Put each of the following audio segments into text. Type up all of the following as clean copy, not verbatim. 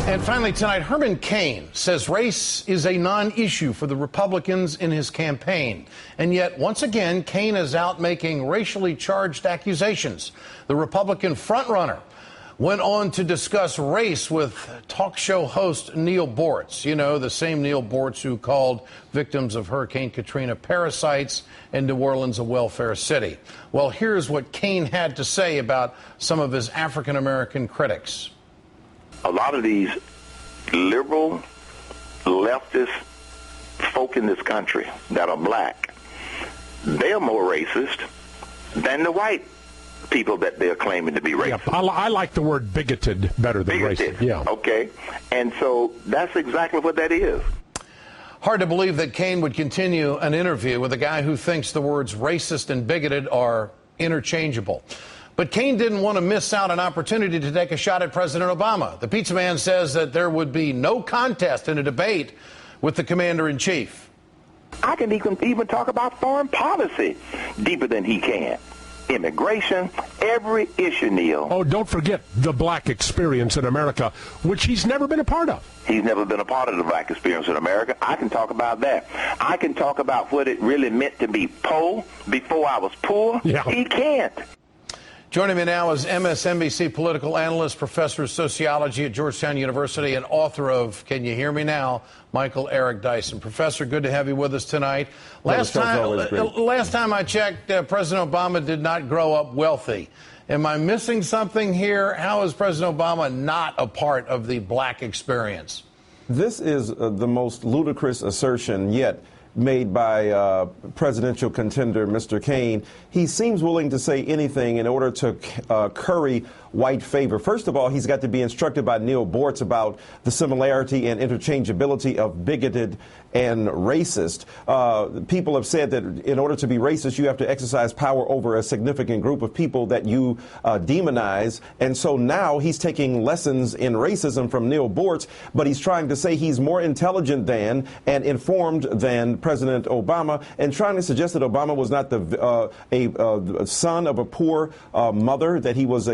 And finally tonight, Herman Cain says race is a non-issue for the Republicans in his campaign. And yet, once again, Cain is out making racially charged accusations. The Republican frontrunner went on to discuss race with talk show host Neil Boortz. You know, the same Neil Boortz who called victims of Hurricane Katrina parasites and New Orleans a welfare city. Well, here's what Cain had to say about some of his African-American critics. A lot of these liberal, leftist folk in this country that are black, they're more racist than the white people that they're claiming to be racist. Yeah, I like the word bigoted better than bigoted. Racist. Yeah. Okay. And so that's exactly what that is. Hard to believe that Cain would continue an interview with a guy who thinks the words racist and bigoted are interchangeable. But Cain didn't want to miss out an opportunity to take a shot at President Obama. The pizza man says that there would be no contest in a debate with the commander-in-chief. I can even talk about foreign policy deeper than he can. Immigration, every issue, Neil. Oh, don't forget the black experience in America, which he's never been a part of. He's never been a part of the black experience in America. I can talk about that. I can talk about what it really meant to be poor before I was poor. Yeah. He can't. Joining me now is MSNBC political analyst, professor of sociology at Georgetown University, and author of Can You Hear Me Now?, Michael Eric Dyson. Professor, good to have you with us tonight. Last time I checked, President Obama did not grow up wealthy. Am I missing something here? How is President Obama not a part of the black experience? This is the most ludicrous assertion yet made by presidential contender Mr. Cain. He seems willing to say anything in order to curry white favor. First of all, he's got to be instructed by Neil Boortz about the similarity and interchangeability of bigoted and racist. People have said that in order to be racist, you have to exercise power over a significant group of people that you demonize. And so now he's taking lessons in racism from Neil Boortz, but he's trying to say he's more intelligent than and informed than President Obama, and trying to suggest that Obama was not a son of a poor mother, that he was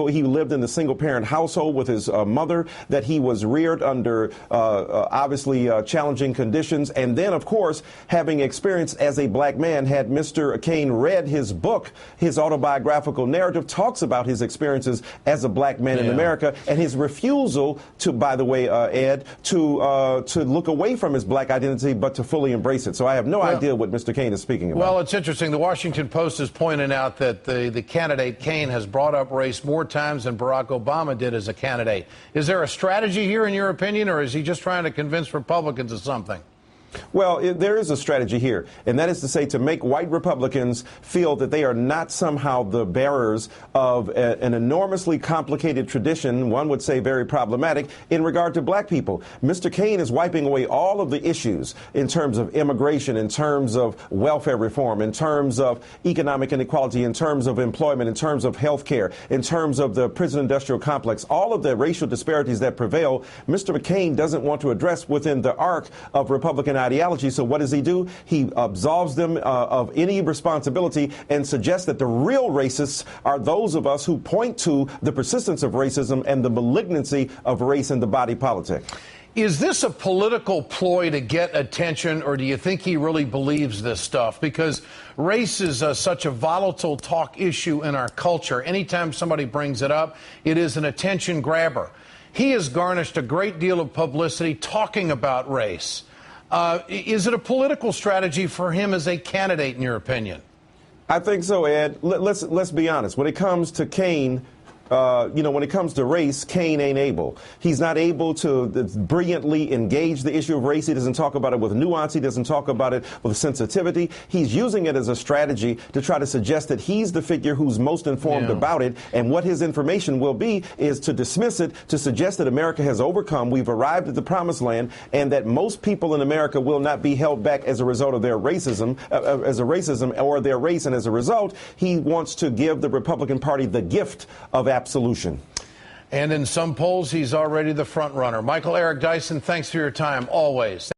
he lived in a single-parent household with his mother, that he was reared under obviously challenging conditions, and then, of course, having experience as a black man. Had Mr. Cain read his book, his autobiographical narrative talks about his experiences as a black man in America, and his refusal to, by the way, Ed, to look away from his black identity, but to fully embrace it. So I have no idea what Mr. Cain is speaking about. Well, it's interesting. The Washington Post is pointing out that the candidate Cain has brought up race more times than Barack Obama did as a candidate. Is there a strategy here, in your opinion, or is he just trying to convince Republicans of something? Well, there is a strategy here, and that is to say to make white Republicans feel that they are not somehow the bearers of an enormously complicated tradition, one would say very problematic, in regard to black people. Mr. Cain is wiping away all of the issues in terms of immigration, in terms of welfare reform, in terms of economic inequality, in terms of employment, in terms of health care, in terms of the prison industrial complex, all of the racial disparities that prevail. Mr. McCain doesn't want to address within the arc of Republican ideology. So what does he do? He absolves them of any responsibility and suggests that the real racists are those of us who point to the persistence of racism and the malignancy of race in the body politic. Is this a political ploy to get attention, or do you think he really believes this stuff? Because race is such a volatile talk issue in our culture. Anytime somebody brings it up, it is an attention grabber. He has garnished a great deal of publicity talking about race. Is it a political strategy for him as a candidate, in your opinion? I think so, Ed. Let's be honest. When it comes to Cain, when it comes to race, Cain ain't able. He's not able to brilliantly engage the issue of race. He doesn't talk about it with nuance. He doesn't talk about it with sensitivity. He's using it as a strategy to try to suggest that he's the figure who's most informed about it. And what his information will be is to dismiss it, to suggest that America has overcome, we've arrived at the promised land, and that most people in America will not be held back as a result of their racism, or their race. And as a result, he wants to give the Republican Party the gift of absolution. And in some polls, he's already the front runner. Michael Eric Dyson, thanks for your time, always.